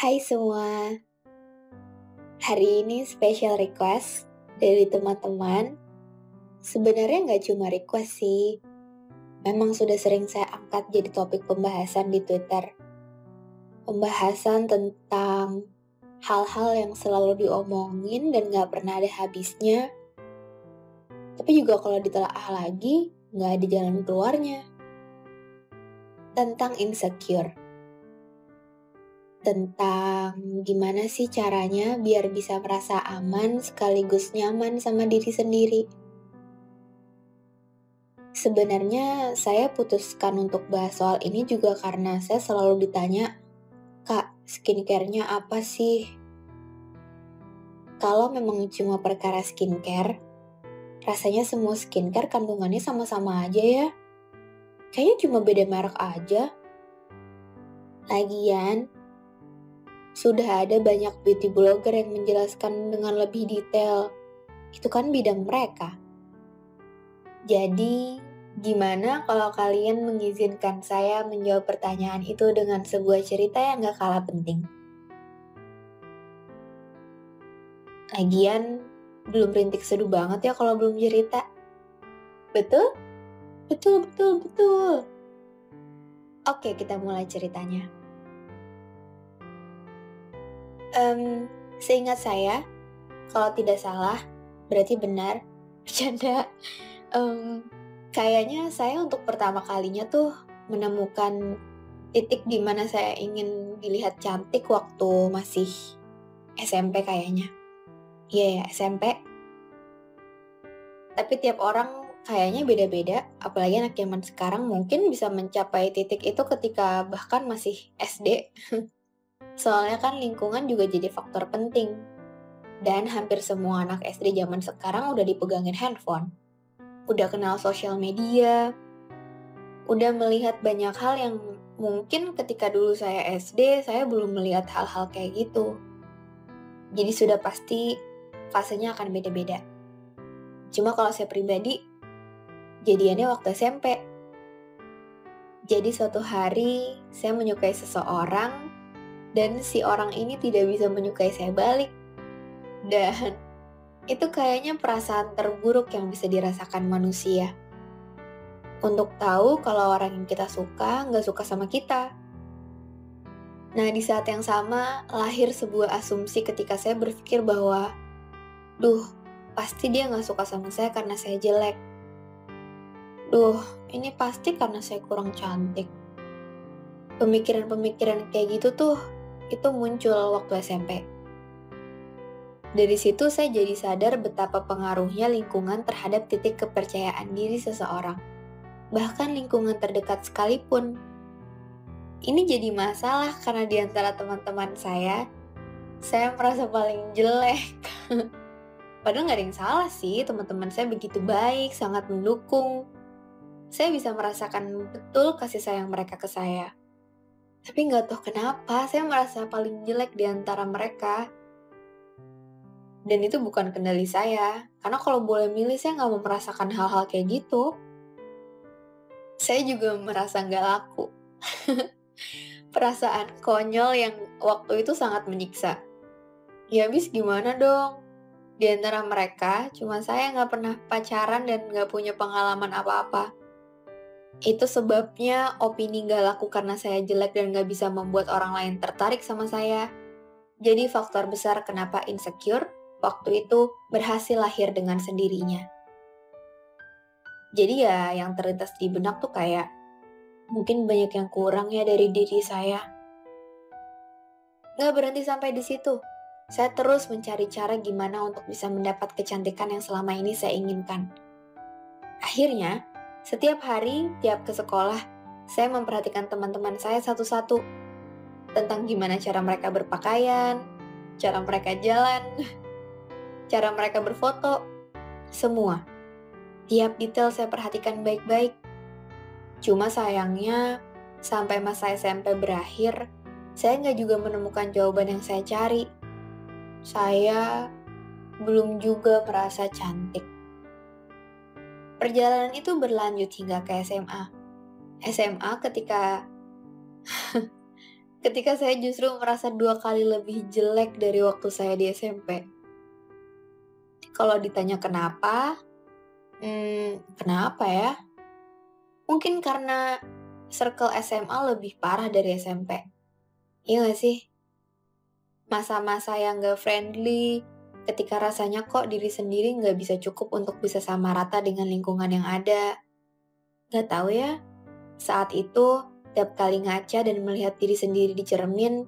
Hai semua, hari ini special request dari teman-teman. Sebenarnya nggak cuma request sih, memang sudah sering saya angkat jadi topik pembahasan di Twitter. Pembahasan tentang hal-hal yang selalu diomongin dan nggak pernah ada habisnya, tapi juga kalau ditelaah lagi, nggak ada jalan keluarnya. Tentang insecure. Tentang gimana sih caranya biar bisa merasa aman sekaligus nyaman sama diri sendiri. Sebenarnya saya putuskan untuk bahas soal ini juga karena saya selalu ditanya, "Kak, skincare-nya apa sih?" Kalau memang cuma perkara skincare, rasanya semua skincare kandungannya sama-sama aja ya. Kayaknya cuma beda merek aja. Lagian, sudah ada banyak beauty blogger yang menjelaskan dengan lebih detail. Itu kan bidang mereka. Jadi, gimana kalau kalian mengizinkan saya menjawab pertanyaan itu dengan sebuah cerita yang gak kalah penting? Lagian, belum rintik seduh banget ya kalau belum cerita. Betul? Betul, betul, betul. Oke, kita mulai ceritanya. Seingat saya, kalau tidak salah, berarti benar. Bercanda. Kayaknya saya untuk pertama kalinya tuh menemukan titik di mana saya ingin dilihat cantik waktu masih SMP kayaknya. Iya ya, SMP. Tapi tiap orang kayaknya beda-beda, apalagi anak zaman sekarang mungkin bisa mencapai titik itu ketika bahkan masih SD. Soalnya kan lingkungan juga jadi faktor penting. Dan hampir semua anak SD zaman sekarang udah dipegangin handphone. Udah kenal sosial media, udah melihat banyak hal yang mungkin ketika dulu saya SD, saya belum melihat hal-hal kayak gitu. Jadi sudah pasti fasenya akan beda-beda. Cuma kalau saya pribadi, jadiannya waktu SMP. Jadi suatu hari, saya menyukai seseorang, dan si orang ini tidak bisa menyukai saya balik. Dan itu kayaknya perasaan terburuk yang bisa dirasakan manusia. Untuk tahu kalau orang yang kita suka nggak suka sama kita. Nah, di saat yang sama, lahir sebuah asumsi ketika saya berpikir bahwa, duh, pasti dia nggak suka sama saya karena saya jelek. Duh, ini pasti karena saya kurang cantik. Pemikiran-pemikiran kayak gitu tuh, itu muncul waktu SMP. Dari situ saya jadi sadar betapa pengaruhnya lingkungan terhadap titik kepercayaan diri seseorang. Bahkan lingkungan terdekat sekalipun. Ini jadi masalah karena di antara teman-teman saya merasa paling jelek. Padahal nggak ada yang salah sih, teman-teman saya begitu baik, sangat mendukung. Saya bisa merasakan betul kasih sayang mereka ke saya. Tapi nggak tahu kenapa, saya merasa paling jelek di antara mereka. Dan itu bukan kendali saya, karena kalau boleh milih saya nggak mau merasakan hal-hal kayak gitu. Saya juga merasa nggak laku. Perasaan konyol yang waktu itu sangat menyiksa. Ya habis gimana dong? Di antara mereka, cuma saya nggak pernah pacaran dan nggak punya pengalaman apa-apa. Itu sebabnya opini nggak laku karena saya jelek dan nggak bisa membuat orang lain tertarik sama saya. Jadi faktor besar kenapa insecure waktu itu berhasil lahir dengan sendirinya. Jadi ya yang terlintas di benak tuh kayak, mungkin banyak yang kurang ya dari diri saya. Nggak berhenti sampai di situ. Saya terus mencari cara gimana untuk bisa mendapat kecantikan yang selama ini saya inginkan. Akhirnya, setiap hari, tiap ke sekolah, saya memperhatikan teman-teman saya satu-satu. Tentang gimana cara mereka berpakaian, cara mereka jalan, cara mereka berfoto, semua. Tiap detail saya perhatikan baik-baik. Cuma sayangnya, sampai masa SMP berakhir, saya nggak juga menemukan jawaban yang saya cari. Saya belum juga merasa cantik. Perjalanan itu berlanjut hingga ke SMA. SMA ketika ketika saya justru merasa 2 kali lebih jelek dari waktu saya di SMP. Kalau ditanya kenapa, kenapa ya? Mungkin karena circle SMA lebih parah dari SMP. Iya nggak sih? Masa-masa yang nggak friendly, ketika rasanya kok diri sendiri nggak bisa cukup untuk bisa sama rata dengan lingkungan yang ada. Nggak tahu ya, saat itu, tiap kali ngaca dan melihat diri sendiri di cermin,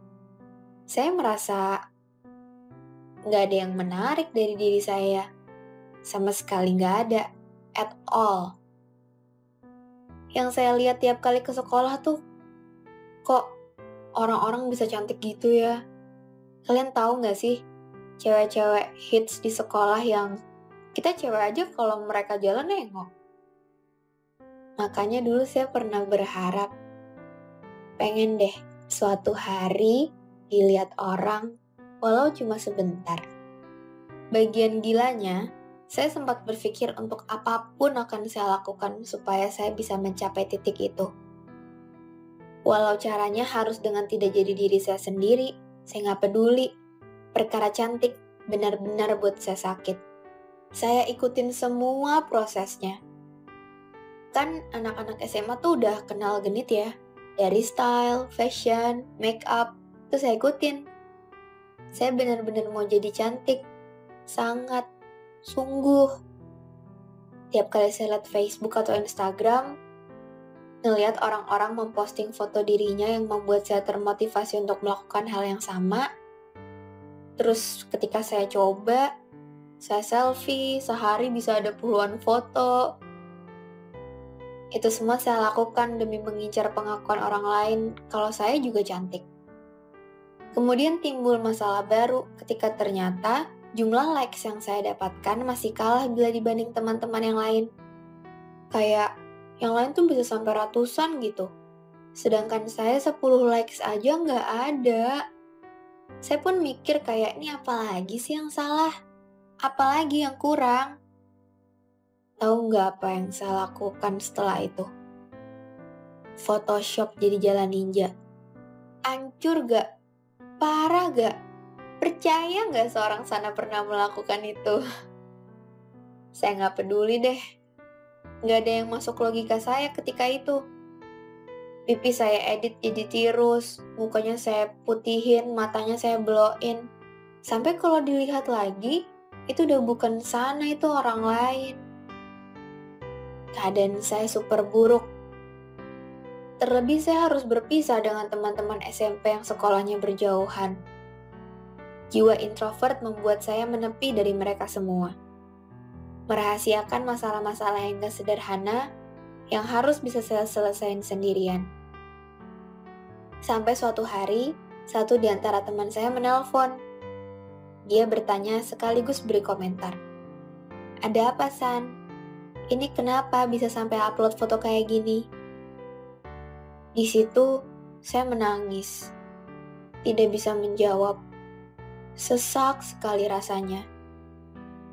saya merasa nggak ada yang menarik dari diri saya. Sama sekali nggak ada. At all. Yang saya lihat tiap kali ke sekolah tuh, kok orang-orang bisa cantik gitu ya? Kalian tahu nggak sih, cewek-cewek hits di sekolah yang kita cewek aja kalau mereka jalan nengok. Makanya dulu saya pernah berharap, pengen deh suatu hari dilihat orang, walau cuma sebentar. Bagian gilanya, saya sempat berpikir untuk apapun akan saya lakukan supaya saya bisa mencapai titik itu. Walau caranya harus dengan tidak jadi diri saya sendiri, saya nggak peduli. Perkara cantik benar-benar buat saya sakit. Saya ikutin semua prosesnya. Kan anak-anak SMA tuh udah kenal genit ya. Dari style, fashion, make up, itu saya ikutin. Saya benar-benar mau jadi cantik. Sangat, sungguh. Tiap kali saya lihat Facebook atau Instagram, ngelihat orang-orang memposting foto dirinya yang membuat saya termotivasi untuk melakukan hal yang sama. Terus ketika saya coba, saya selfie, sehari bisa ada puluhan foto. Itu semua saya lakukan demi mengincar pengakuan orang lain kalau saya juga cantik. Kemudian timbul masalah baru ketika ternyata jumlah likes yang saya dapatkan masih kalah bila dibanding teman-teman yang lain. Kayak yang lain tuh bisa sampai ratusan gitu. Sedangkan saya 10 likes aja nggak ada. Saya pun mikir kayak ini apa lagi sih yang salah? Apalagi yang kurang? Tahu nggak apa yang saya lakukan setelah itu? Photoshop jadi jalan ninja. Ancur gak? Parah gak? Percaya nggak seorang sana pernah melakukan itu? Saya nggak peduli deh. Nggak ada yang masuk logika saya ketika itu. Pipi saya edit jadi tirus, mukanya saya putihin, matanya saya blow-in. Sampai kalau dilihat lagi, itu udah bukan sana, itu orang lain. Keadaan saya super buruk. Terlebih saya harus berpisah dengan teman-teman SMP yang sekolahnya berjauhan. Jiwa introvert membuat saya menepi dari mereka semua. Merahasiakan masalah-masalah yang gak sederhana, yang harus bisa saya selesaiin sendirian. Sampai suatu hari, satu di antara teman saya menelpon. Dia bertanya sekaligus beri komentar. Ada apa, San? Ini kenapa bisa sampai upload foto kayak gini? Di situ, saya menangis. Tidak bisa menjawab. Sesak sekali rasanya.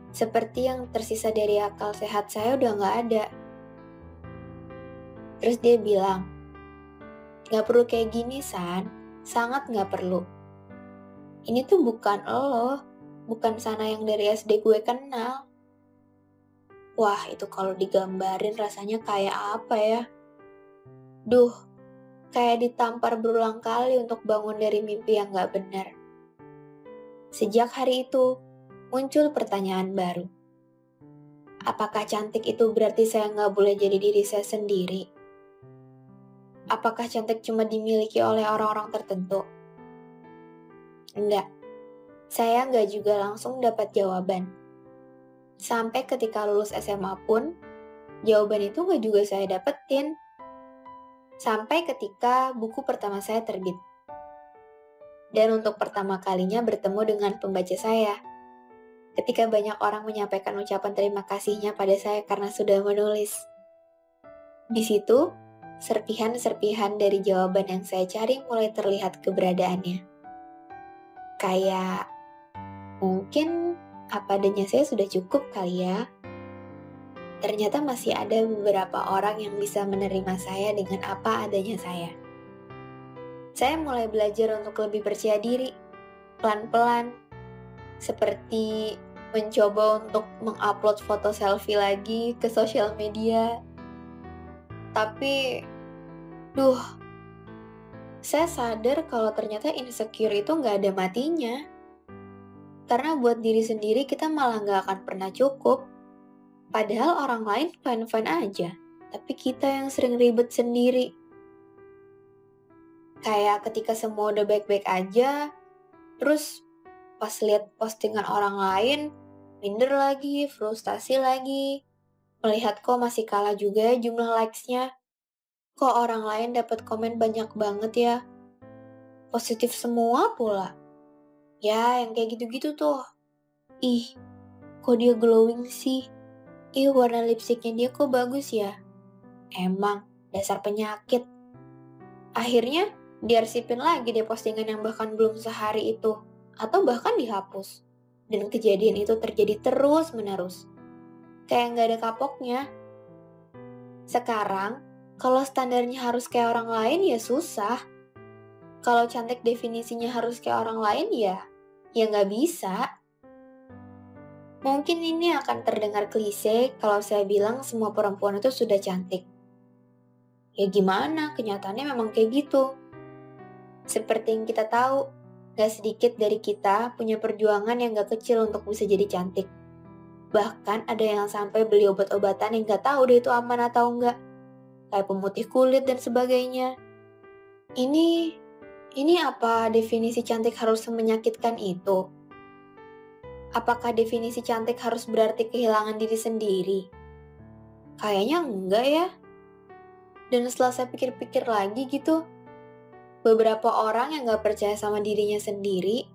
Seperti yang tersisa dari akal sehat saya udah gak ada. Terus dia bilang, gak perlu kayak gini, San. Sangat gak perlu. Ini tuh bukan lo, bukan sana yang dari SD gue kenal. Wah, itu kalau digambarin rasanya kayak apa ya? Duh, kayak ditampar berulang kali untuk bangun dari mimpi yang gak benar. Sejak hari itu, muncul pertanyaan baru. Apakah cantik itu berarti saya gak boleh jadi diri saya sendiri? Apakah cantik cuma dimiliki oleh orang-orang tertentu? Enggak, saya nggak juga langsung dapat jawaban. Sampai ketika lulus SMA pun, jawaban itu nggak juga saya dapetin. Sampai ketika buku pertama saya terbit. Dan untuk pertama kalinya bertemu dengan pembaca saya. Ketika banyak orang menyampaikan ucapan terima kasihnya pada saya karena sudah menulis. Di situ, serpihan-serpihan dari jawaban yang saya cari mulai terlihat keberadaannya. Kayak, mungkin apa adanya saya sudah cukup kali ya. Ternyata masih ada beberapa orang yang bisa menerima saya dengan apa adanya saya. Saya mulai belajar untuk lebih percaya diri, pelan-pelan, seperti mencoba untuk mengupload foto selfie lagi ke sosial media. Tapi, duh, saya sadar kalau ternyata insecure itu nggak ada matinya. Karena buat diri sendiri kita malah nggak akan pernah cukup. Padahal orang lain fine-fine aja. Tapi kita yang sering ribet sendiri. Kayak ketika semua udah baik-baik aja, terus pas lihat postingan orang lain, minder lagi, frustasi lagi. Melihat kok masih kalah juga ya jumlah likes-nya. Kok orang lain dapat komen banyak banget ya. Positif semua pula. Ya, yang kayak gitu-gitu tuh. Ih, kok dia glowing sih? Ih, warna lipstiknya dia kok bagus ya? Emang, dasar penyakit. Akhirnya, diarsipin lagi deh postingan yang bahkan belum sehari itu. Atau bahkan dihapus. Dan kejadian itu terjadi terus-menerus. Kayak nggak ada kapoknya. Sekarang, kalau standarnya harus kayak orang lain ya susah. Kalau cantik definisinya harus kayak orang lain ya nggak bisa. Mungkin ini akan terdengar klise kalau saya bilang semua perempuan itu sudah cantik. Ya gimana, kenyataannya memang kayak gitu. Seperti yang kita tahu, gak sedikit dari kita punya perjuangan yang gak kecil untuk bisa jadi cantik. Bahkan ada yang sampai beli obat-obatan yang gak tahu deh itu aman atau enggak. Kayak pemutih kulit dan sebagainya. Ini apa definisi cantik harus menyakitkan itu? Apakah definisi cantik harus berarti kehilangan diri sendiri? Kayaknya enggak ya. Dan setelah saya pikir-pikir lagi gitu, beberapa orang yang gak percaya sama dirinya sendiri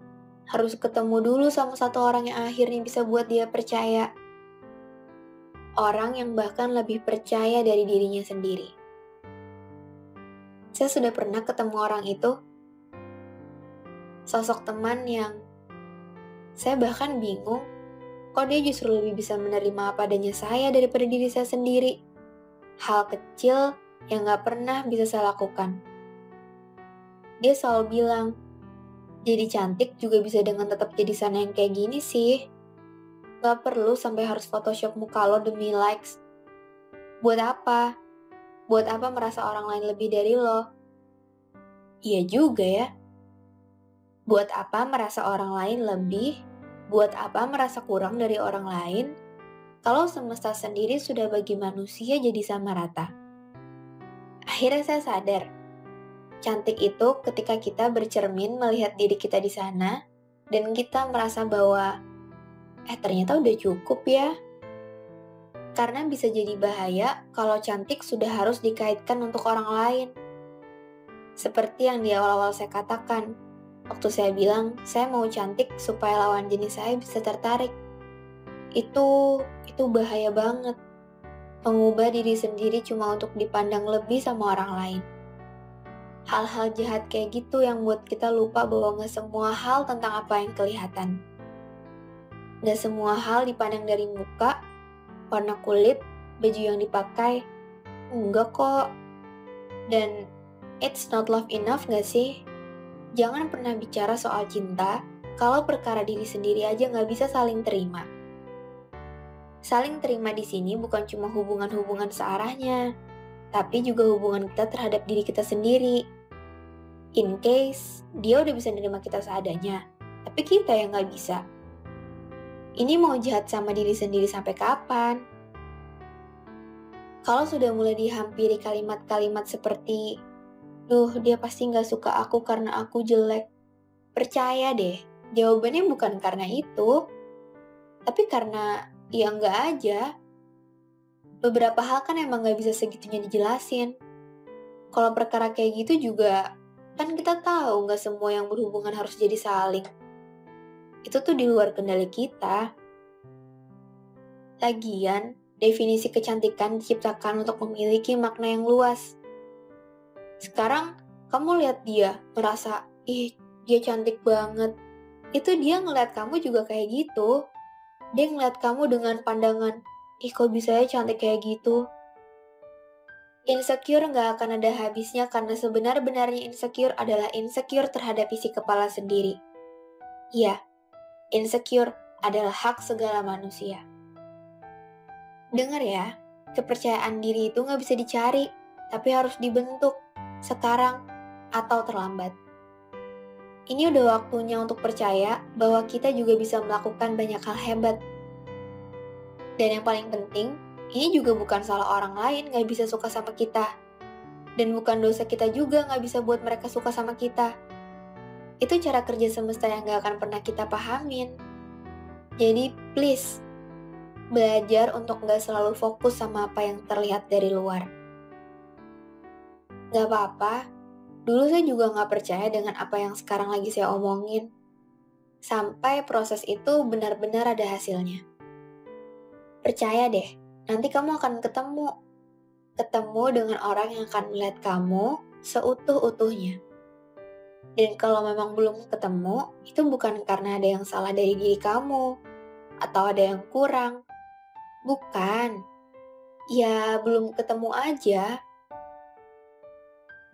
harus ketemu dulu sama satu orang yang akhirnya bisa buat dia percaya. Orang yang bahkan lebih percaya dari dirinya sendiri. Saya sudah pernah ketemu orang itu. Sosok teman yang saya bahkan bingung kok dia justru lebih bisa menerima apa adanya saya daripada diri saya sendiri. Hal kecil yang gak pernah bisa saya lakukan. Dia selalu bilang, jadi cantik juga bisa dengan tetap jadi sana yang kayak gini sih. Gak perlu sampai harus photoshop muka lo demi likes. Buat apa? Buat apa merasa orang lain lebih dari lo? Iya juga ya. Buat apa merasa orang lain lebih? Buat apa merasa kurang dari orang lain? Kalau semesta sendiri sudah bagi manusia jadi sama rata. Akhirnya saya sadar, cantik itu ketika kita bercermin melihat diri kita di sana, dan kita merasa bahwa, ternyata udah cukup ya. Karena bisa jadi bahaya kalau cantik sudah harus dikaitkan untuk orang lain. Seperti yang di awal-awal saya katakan, waktu saya bilang saya mau cantik supaya lawan jenis saya bisa tertarik. Itu bahaya banget. Mengubah diri sendiri cuma untuk dipandang lebih sama orang lain. Hal-hal jahat kayak gitu yang buat kita lupa bahwa gak semua hal tentang apa yang kelihatan. Gak semua hal dipandang dari muka, warna kulit, baju yang dipakai. Enggak kok. Dan it's not love enough gak sih? Jangan pernah bicara soal cinta kalau perkara diri sendiri aja gak bisa saling terima. Saling terima di sini bukan cuma hubungan-hubungan searahnya, tapi juga hubungan kita terhadap diri kita sendiri. In case dia udah bisa nerima kita seadanya, tapi kita yang gak bisa. Ini mau jahat sama diri sendiri sampai kapan? Kalau sudah mulai dihampiri kalimat-kalimat seperti, duh dia pasti gak suka aku karena aku jelek. Percaya deh, jawabannya bukan karena itu, tapi karena ya enggak aja. Beberapa hal kan emang gak bisa segitunya dijelasin. Kalau perkara kayak gitu juga, kan kita tahu gak semua yang berhubungan harus jadi saling. Itu tuh di luar kendali kita. Lagian, definisi kecantikan diciptakan untuk memiliki makna yang luas. Sekarang, kamu lihat dia, merasa, ih dia cantik banget. Itu dia ngeliat kamu juga kayak gitu. Dia ngeliat kamu dengan pandangan, ih kok bisa ya cantik kayak gitu. Insecure nggak akan ada habisnya karena sebenar-benarnya insecure adalah insecure terhadap isi kepala sendiri. Iya, insecure adalah hak segala manusia. Dengar ya, kepercayaan diri itu nggak bisa dicari, tapi harus dibentuk, sekarang atau terlambat. Ini udah waktunya untuk percaya bahwa kita juga bisa melakukan banyak hal hebat. Dan yang paling penting, ini juga bukan salah orang lain nggak bisa suka sama kita. Dan bukan dosa kita juga nggak bisa buat mereka suka sama kita. Itu cara kerja semesta yang nggak akan pernah kita pahamin. Jadi please, belajar untuk nggak selalu fokus sama apa yang terlihat dari luar. Nggak apa-apa, dulu saya juga nggak percaya dengan apa yang sekarang lagi saya omongin. Sampai proses itu benar-benar ada hasilnya. Percaya deh, nanti kamu akan ketemu. Ketemu dengan orang yang akan melihat kamu seutuh-utuhnya. Dan kalau memang belum ketemu, itu bukan karena ada yang salah dari diri kamu, atau ada yang kurang. Bukan. Ya, belum ketemu aja.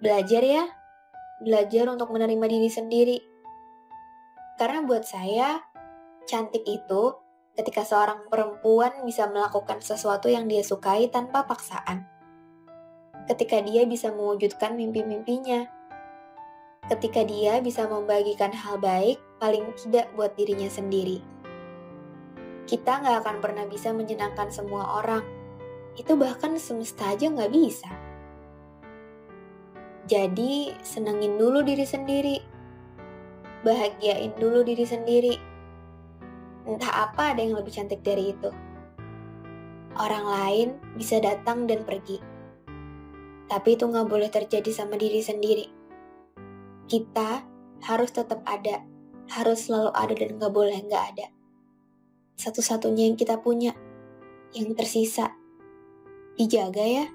Belajar ya, belajar untuk menerima diri sendiri. Karena buat saya, cantik itu ketika seorang perempuan bisa melakukan sesuatu yang dia sukai tanpa paksaan. Ketika dia bisa mewujudkan mimpi-mimpinya. Ketika dia bisa membagikan hal baik, paling tidak buat dirinya sendiri. Kita nggak akan pernah bisa menyenangkan semua orang. Itu bahkan semesta aja nggak bisa. Jadi, senengin dulu diri sendiri. Bahagiain dulu diri sendiri. Entah apa ada yang lebih cantik dari itu. Orang lain bisa datang dan pergi. Tapi itu nggak boleh terjadi sama diri sendiri. Kita harus tetap ada. Harus selalu ada dan nggak boleh nggak ada. Satu-satunya yang kita punya. Yang tersisa. Dijaga ya.